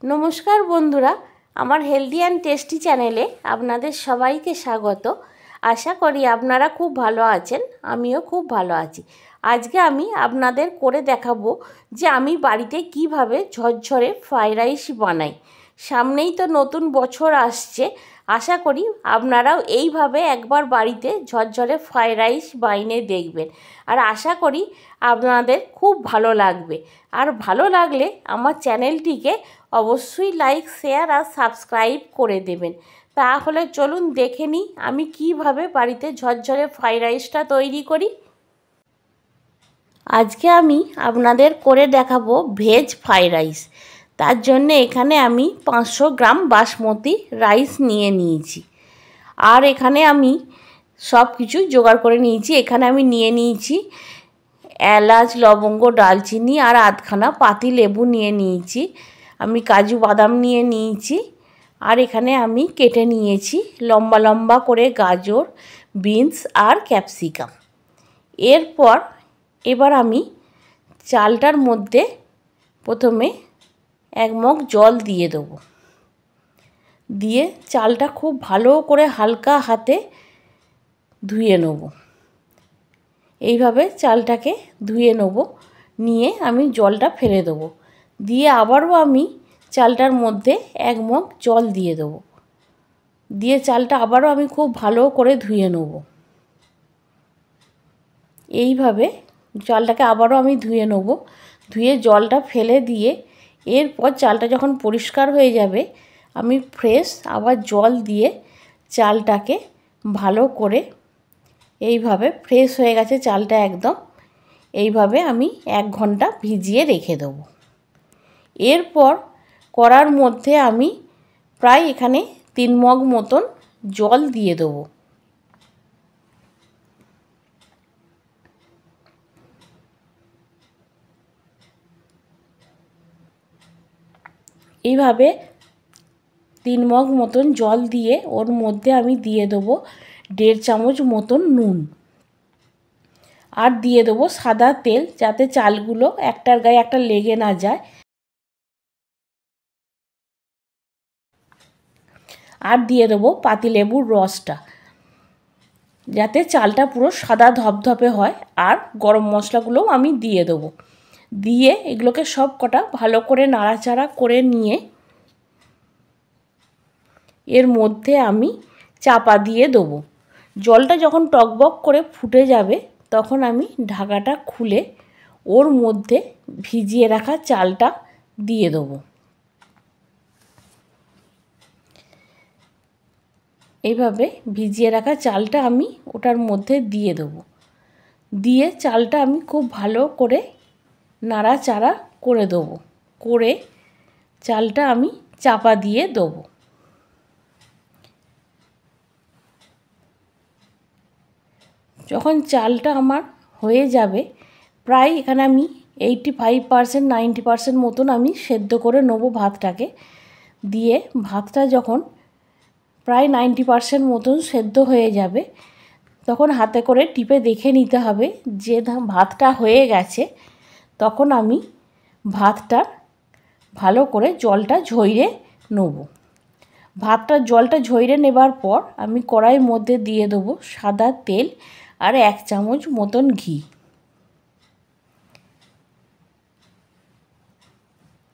नमस्कार बंधुरा आमार हेल्दी एंड टेस्टी चैनेले आपनादेर सबाइके स्वागत। आशा करी आपनारा खूब भालो आछेन, आमिओ खूब भालो आछि। आजके आमी आपनादेर करे देखाबो जे आमी बाड़ीते किभाबे झरझरे फ्राइड राइस बानाई। सामनेई तो नतून बछर आसछे, आशा करी आपनाराओ এইভাবে একবার বাড়িতে ঝরঝরে ফ্রাইড রাইস বানিয়ে দেখবেন আর আশা করি আপনাদের খুব ভালো লাগবে। আর ভালো লাগলে আমার চ্যানেলটিকে অবশ্যই লাইক শেয়ার আর সাবস্ক্রাইব করে দেবেন। তাহলে চলুন দেখে নিই আমি কিভাবে বাড়িতে ঝরঝরে ফ্রাইড রাইসটা তৈরি করি। আজকে আমি আপনাদের করে দেখাবো ভেজ ফ্রাইড রাইস। তার জন্য এখানে আমি 500 গ্রাম বাসমতি রাইস নিয়ে নিয়েছি। আর এখানে আমি সব কিছু জোগাড় করে নিয়েছি। এখানে আমি নিয়ে নিয়েছি এলাচ, লবঙ্গ, ডালচিনি আর আধখানা পাতি লেবু নিয়ে নিয়েছি। আমি কাজু বাদাম নিয়ে নিয়েছি। আর এখানে আমি কেটে নিয়েছি লম্বা লম্বা করে গাজর, বিনস আর ক্যাপসিকাম। এবার আমি চালটার মধ্যে প্রথমে 1 মগ জল দিয়ে দেবো। দিয়ে চালটা খুব ভালো করে হালকা হাতে ধুয়ে নেব। এইভাবে চালটাকে ধুয়ে নেব, নিয়ে আমি জলটা ফেলে দেবো। দিয়ে আবারও আমি চালটার মধ্যে 1 মগ জল দিয়ে দেবো। দিয়ে চালটা আবারও আমি খুব ভালো করে ধুয়ে নেব। এইভাবে চালটাকে আবারও আমি ধুয়ে নেব। ধুয়ে জলটা ফেলে দিয়ে এরপর চালটা যখন পরিষ্কার হয়ে যাবে আমি ফ্রেশ আবার জল দিয়ে চালটাকে ভালো করে এইভাবে ফ্রেশ হয়ে গেছে চালটা একদম, এইভাবে আমি 1 ঘন্টা ভিজিয়ে রেখে দেবো। এরপর কড়ার মধ্যে আমি প্রায় এখানে 3 মগ মতন জল দিয়ে দেবো। এইভাবে 3 মগ মতন জল দিয়ে ওর মধ্যে আমি দিয়ে দেবো 1.5 চামচ মতন নুন। আর দিয়ে দেবো সাদা তেল, যাতে চালগুলো একটার গায়ে একটা লেগে না যায়। আর দিয়ে দেবো পাতিলেবুর রসটা, যাতে চালটা পুরো সাদা ধপধপে হয়। আর গরম মশলাগুলোও আমি দিয়ে দেবো। দিয়ে এগুলোকে সব কটা ভালো করে নাড়াচাড়া করে নিয়ে এর মধ্যে আমি চাপা দিয়ে দেবো। জলটা যখন টকবক করে ফুটে যাবে তখন আমি ঢাকাটা খুলে ওর মধ্যে ভিজিয়ে রাখা চালটা দিয়ে দেবো। এইভাবে ভিজিয়ে রাখা চালটা আমি ওটার মধ্যে দিয়ে দেবো। দিয়ে চালটা আমি খুব ভালো করে নাড়াচাড়া করে দেবো। করে চালটা আমি চাপা দিয়ে দেবো। যখন চালটা আমার হয়ে যাবে, প্রায় এখানে আমি 85% 90% মতন আমি সেদ্ধ করে নেব ভাতটাকে। দিয়ে ভাতটা যখন প্রায় 90% মতন সেদ্ধ হয়ে যাবে তখন হাতে করে টিপে দেখে নিতে হবে যে ভাতটা হয়ে গেছে। তখন আমি ভাতটা ভালো করে জলটা ঝরিয়ে নেব। ভাতটার জলটা ঝরিয়ে নেবার পর আমি কড়াইয়ের মধ্যে দিয়ে দেবো সাদা তেল আর 1 চামচ মতন ঘি।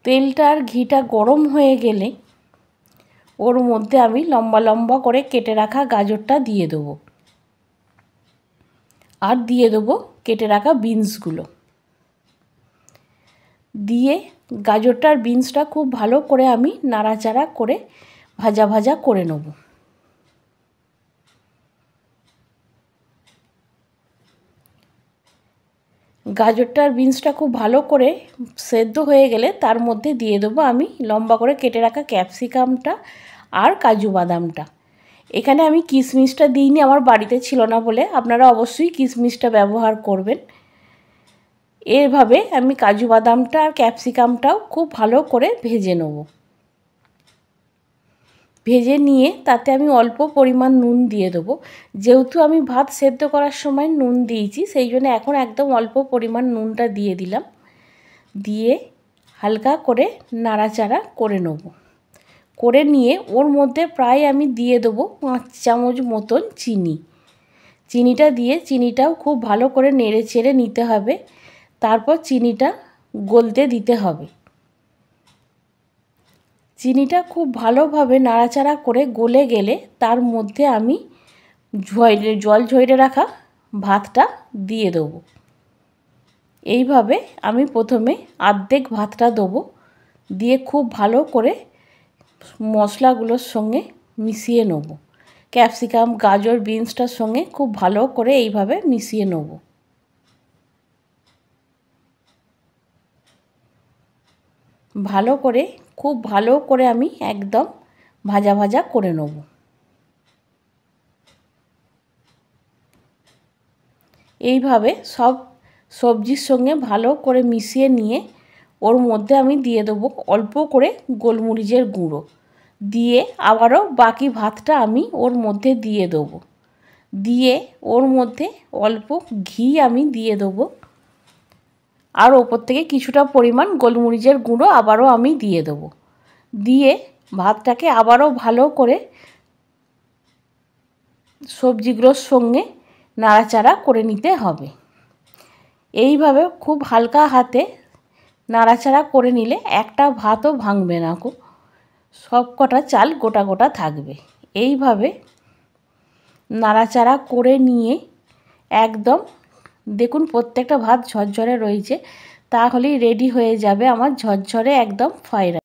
তেলটা আর ঘিটা গরম হয়ে গেলে ওর মধ্যে আমি লম্বা লম্বা করে কেটে রাখা গাজরটা দিয়ে দেবো। আর দিয়ে দেবো কেটে রাখা বিনসগুলো। দিয়ে গাজরটা আর বিনসটা খুব ভালো করে আমি নাড়াচাড়া করে ভাজা ভাজা করে নেব। গাজরটা আর বিনসটা খুব ভালো করে সেদ্ধ হয়ে গেলে তার মধ্যে দিয়ে দেবো আমি লম্বা করে কেটে রাখা ক্যাপসিকামটা আর কাজু বাদামটা। এখানে আমি কিশমিশটা দিইনি, আমার বাড়িতে ছিল না বলে। আপনারা অবশ্যই কিশমিশটা ব্যবহার করবেন। এইভাবে আমি কাজু বাদামটা আর ক্যাপসিকামটাও খুব ভালো করে ভেজে নেব। ভেজে নিয়ে তাতে আমি অল্প পরিমাণ নুন দিয়ে দেবো। যেহেতু আমি ভাত সেদ্ধ করার সময় নুন দিয়েছি, সেই জন্য এখন একদম অল্প পরিমাণ নুনটা দিয়ে দিলাম। দিয়ে হালকা করে নাড়াচাড়া করে নেব। করে নিয়ে ওর মধ্যে প্রায় আমি দিয়ে দেবো 5 চামচ মতন চিনি। চিনিটা দিয়ে চিনিটাও খুব ভালো করে নেড়ে চেড়ে নিতে হবে। তারপর চিনিটা গলতে দিতে হবে। চিনিটা খুব ভালোভাবে নাড়াচাড়া করে গলে গেলে তার মধ্যে আমি জল ঝরিয়ে রাখা ভাতটা দিয়ে দেবো। এইভাবে আমি প্রথমে অর্ধেক ভাতটা দেবো, দিয়ে খুব ভালো করে মশলাগুলোর সঙ্গে মিশিয়ে নেব। ক্যাপসিকাম, গাজর, বিনসটার সঙ্গে খুব ভালো করে এইভাবে মিশিয়ে নেব। ভালো করে খুব ভালো করে আমি একদম ভাজা ভাজা করে নেব। এইভাবে সব সবজির সঙ্গে ভালো করে মিশিয়ে নিয়ে ওর মধ্যে আমি দিয়ে দেবো অল্প করে গোলমরিচের গুঁড়ো, দিয়ে আবারও বাকি ভাতটা আমি ওর মধ্যে দিয়ে দেবো। দিয়ে ওর মধ্যে অল্প ঘি আমি দিয়ে দেবো, আর ওপর থেকে কিছুটা পরিমাণ গোলমরিচের গুঁড়ো আবারও আমি দিয়ে দেবো। দিয়ে ভাতটাকে আবারও ভালো করে সবজিগুলোর সঙ্গে নাড়াচাড়া করে নিতে হবে। এইভাবে খুব হালকা হাতে নাড়াচাড়া করে নিলে একটা ভাতও ভাঙবে না, সব কটা চাল গোটা গোটা থাকবে। এইভাবে নাড়াচাড়া করে নিয়ে একদম দেখুন প্রত্যেকটা ভাত ঝরঝরে রয়েছে, তাহলেই রেডি হয়ে যাবে আমার ঝরঝরে একদম ফ্রাইড রাইস।